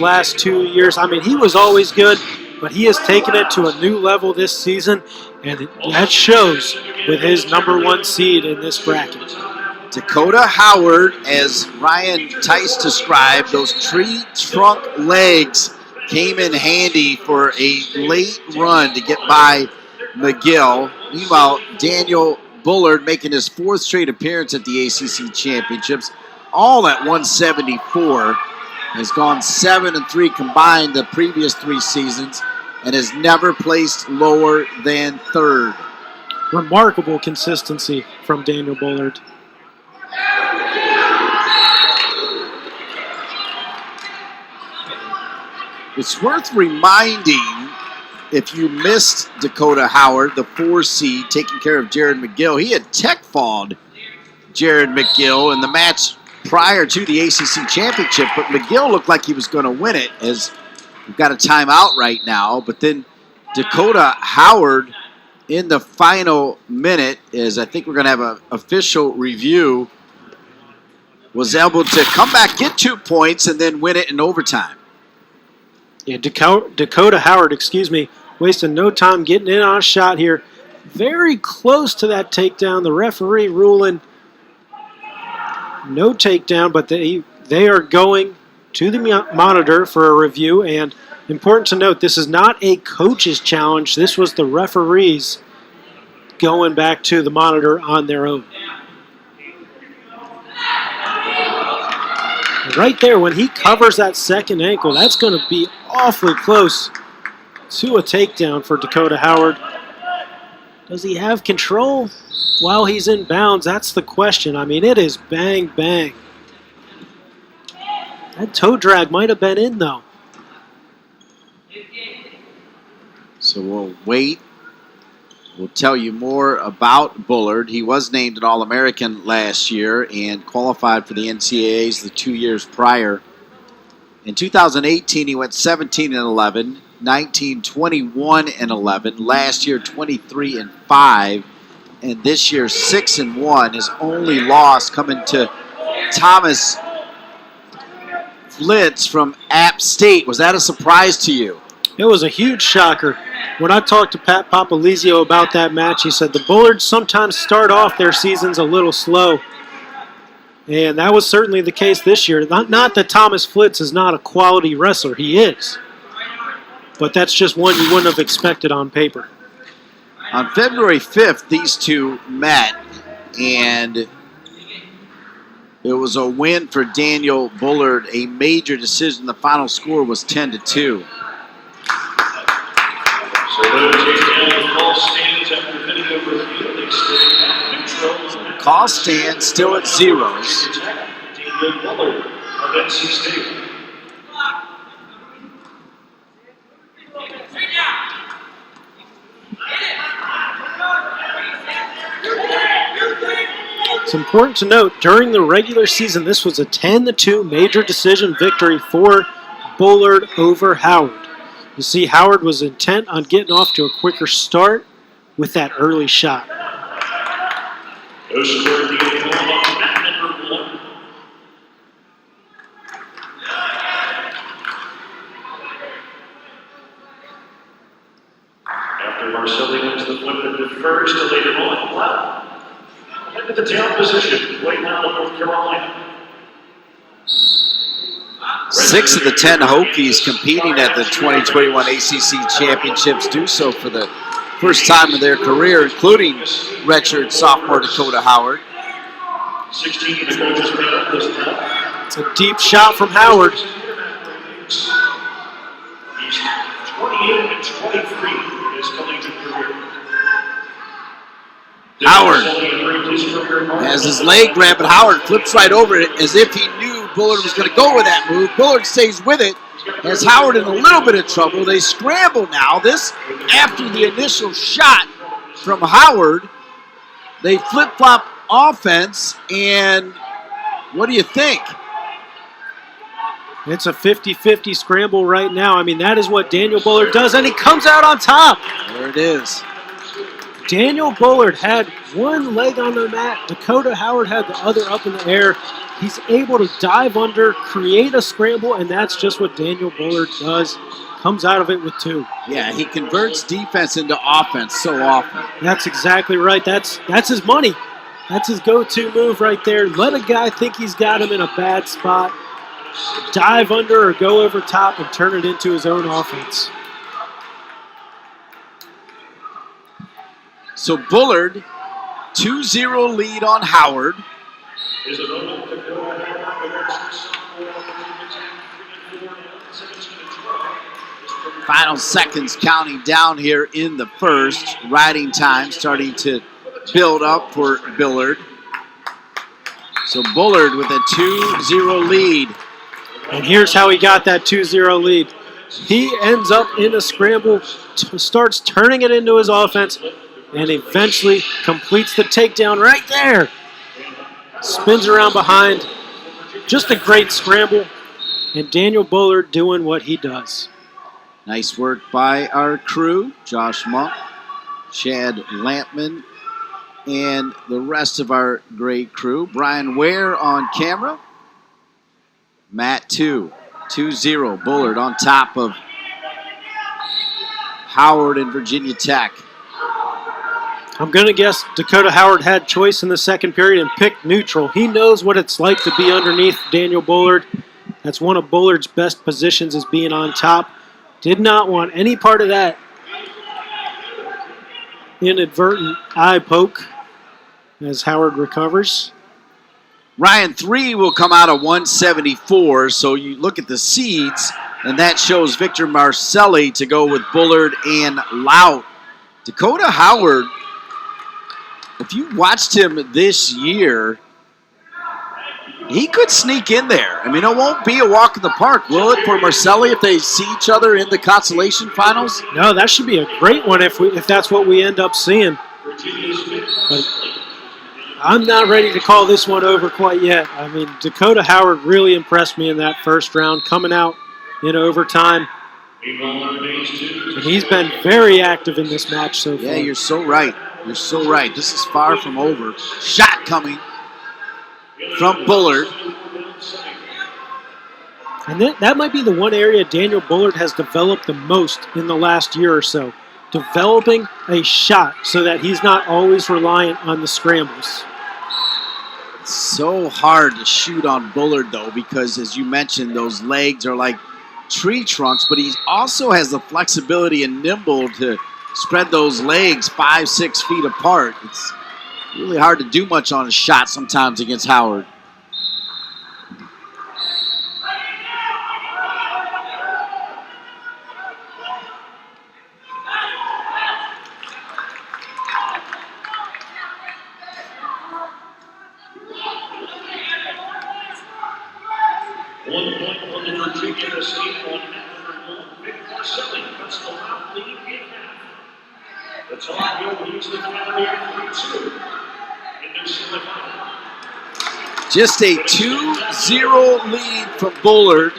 last 2 years. I mean, he was always good, but he has taken it to a new level this season, and that shows with his #1 seed in this bracket. Dakota Howard, as Ryan Tice described, those tree trunk legs came in handy for a late run to get by McGill. Meanwhile, Daniel Bullard making his 4th straight appearance at the ACC Championships, all at 174, has gone 7-3 combined the previous 3 seasons, and has never placed lower than 3rd. Remarkable consistency from Daniel Bullard. It's worth reminding, if you missed Dakota Howard, the 4 seed, taking care of Jared McGill, he had tech-falled Jared McGill in the match prior to the ACC Championship, but McGill looked like he was going to win it, as we've got a timeout right now. But then Dakota Howard in the final minute, as I think we're going to have an official review, was able to come back, get 2 points, and then win it in overtime. Yeah, Dakota Howard, wasted no time getting in on a shot here. Very close to that takedown. The referee ruling no takedown, but they are going to the monitor for a review. And important to note, this is not a coach's challenge. This was the referees going back to the monitor on their own. Right there, when he covers that second ankle, that's going to be awfully close to a takedown for Dakota Howard. Does he have control while he's in bounds? That's the question. I mean, it is bang, bang. That toe drag might have been in, though. So we'll wait. We'll tell you more about Bullard. He was named an All-American last year and qualified for the NCAAs the 2 years prior. In 2018, he went 17-11, 19, 21-11. Last year, 23-5, and this year 6-1. His only loss coming to Thomas Flitz from App State. Was that a surprise to you? It was a huge shocker. When I talked to Pat Papalizio about that match, he said the Bullards sometimes start off their seasons a little slow. And that was certainly the case this year. Not that Thomas Flitz is not a quality wrestler. He is. But that's just one you wouldn't have expected on paper. On February 5th, these two met, and it was a win for Daniel Bullard, a major decision. The final score was 10-2. So the call stands after video review. They stay neutral. So the call stands still at zeros. Daniel Bullard of NC State. It's important to note, during the regular season, this was a 10-2 major decision victory for Bullard over Howard. You see, Howard was intent on getting off to a quicker start with that early shot. After Marcelli wins the flip into first, later on, wow. Into the down position, right now in North Carolina. 6 of the 10 Hokies competing at the 2021 ACC Championships do so for the first time in their career, including redshirt sophomore Dakota Howard. 16 of the coaches made up this time. It's a deep shot from Howard. He's 28-23 in his collegiate career. Howard has his leg grabbed, but Howard flips right over it as if he knew Bullard was going to go with that move. Bullard stays with it. Has Howard in a little bit of trouble. They scramble now. This after the initial shot from Howard. They flip-flop offense, and what do you think? It's a 50-50 scramble right now. I mean, that is what Daniel Bullard does, and he comes out on top. There it is. Daniel Bullard had one leg on the mat. Dakota Howard had the other up in the air. He's able to dive under, create a scramble, and that's just what Daniel Bullard does. Comes out of it with 2. Yeah, he converts defense into offense so often. That's exactly right. That's his money. That's his go-to move right there. Let a guy think he's got him in a bad spot, dive under or go over top and turn it into his own offense. So Bullard, 2-0 lead on Howard. His opponent, Dakota Howard, versus sophomore Virginia Tech, 3-4, 17-12. Final seconds counting down here in the first. Riding time starting to build up for Bullard. So Bullard with a 2-0 lead. And here's how he got that 2-0 lead. He ends up in a scramble, starts turning it into his offense, and eventually completes the takedown right there. Spins around behind. Just a great scramble. And Daniel Bullard doing what he does. Nice work by our crew, Josh Monk, Chad Lampman, and the rest of our great crew. Brian Ware on camera. Matt 2-0. Bullard on top of Howard and Virginia Tech. I'm going to guess Dakota Howard had choice in the second period and picked neutral. He knows what it's like to be underneath Daniel Bullard. That's one of Bullard's best positions, is being on top. Did not want any part of that inadvertent eye poke as Howard recovers. Ryan 3 will come out of 174, so you look at the seeds, and that shows Victor Marcelli to go with Bullard and Lout. Dakota Howard, if you watched him this year, he could sneak in there. I mean, it won't be a walk in the park, will it, for Marcelli if they see each other in the consolation finals? No, that should be a great one if that's what we end up seeing. But I'm not ready to call this one over quite yet. I mean, Dakota Howard really impressed me in that first round, coming out in overtime. And he's been very active in this match so far. Yeah, you're so right. You're so right. This is far from over. Shot coming from Bullard. And that might be the one area Daniel Bullard has developed the most in the last year or so. Developing a shot so that he's not always reliant on the scrambles. It's so hard to shoot on Bullard, though, because, as you mentioned, those legs are like tree trunks, but he also has the flexibility and nimble to spread those legs 5-6 feet apart. It's really hard to do much on a shot sometimes against Howard. Just a 2-0 lead from Bullard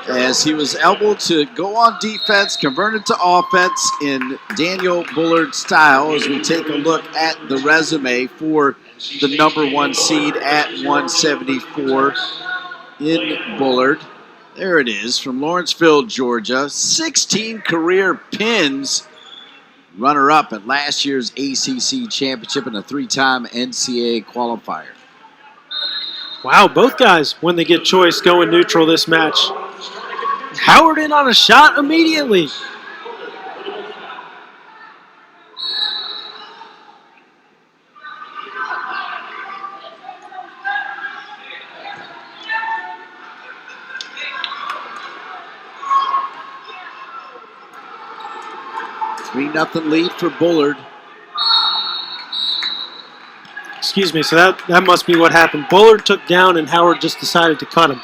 as he was able to go on defense, convert it to offense in Daniel Bullard style as we take a look at the resume for the number 1 seed at 174 in Bullard. There it is from Lawrenceville, Georgia. 16 career pins. Runner-up at last year's ACC championship and a 3-time NCAA qualifier. Wow, both guys, when they get choice, going neutral this match. Howard in on a shot immediately. Nothing lead for Bullard. Excuse me, so that must be what happened. Bullard took down and Howard just decided to cut him.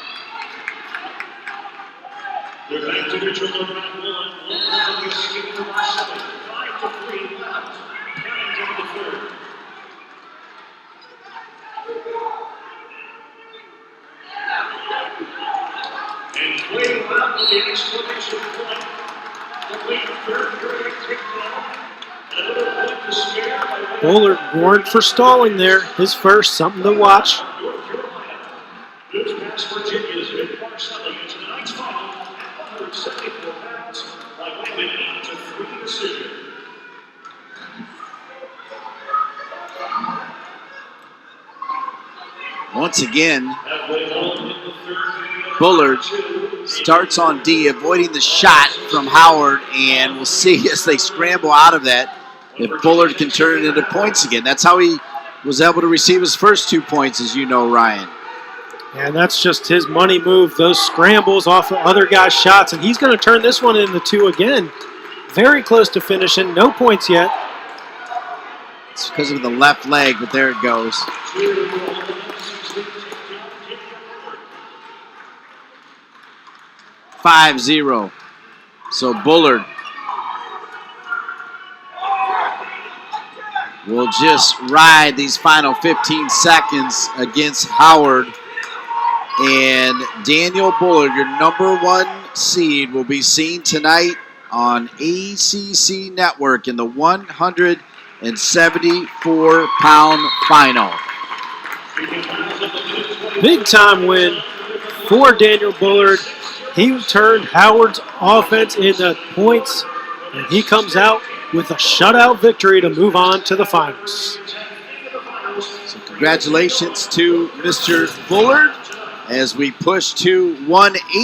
Bullard warned for stalling there. His first, something to watch. 74 pounds by winning it 8-3 decision. Once again, Halfway home in the third. Bullard starts on D, avoiding the shot from Howard, and we'll see as they scramble out of that if Bullard can turn it into points again. That's how he was able to receive his first 2 points, as you know, Ryan. And that's just his money move, those scrambles off of other guys' shots, and he's going to turn this one into 2 again. Very close to finishing, no points yet. It's because of the left leg, but there it goes. 5-0. So Bullard will just ride these final 15 seconds against Howard. And Daniel Bullard, your #1 seed, will be seen tonight on ACC Network in the 174-pound final. Big time win for Daniel Bullard. He turned Howard's offense into points, and he comes out with a shutout victory to move on to the finals. So congratulations to Mr. Bullard as we push to 180.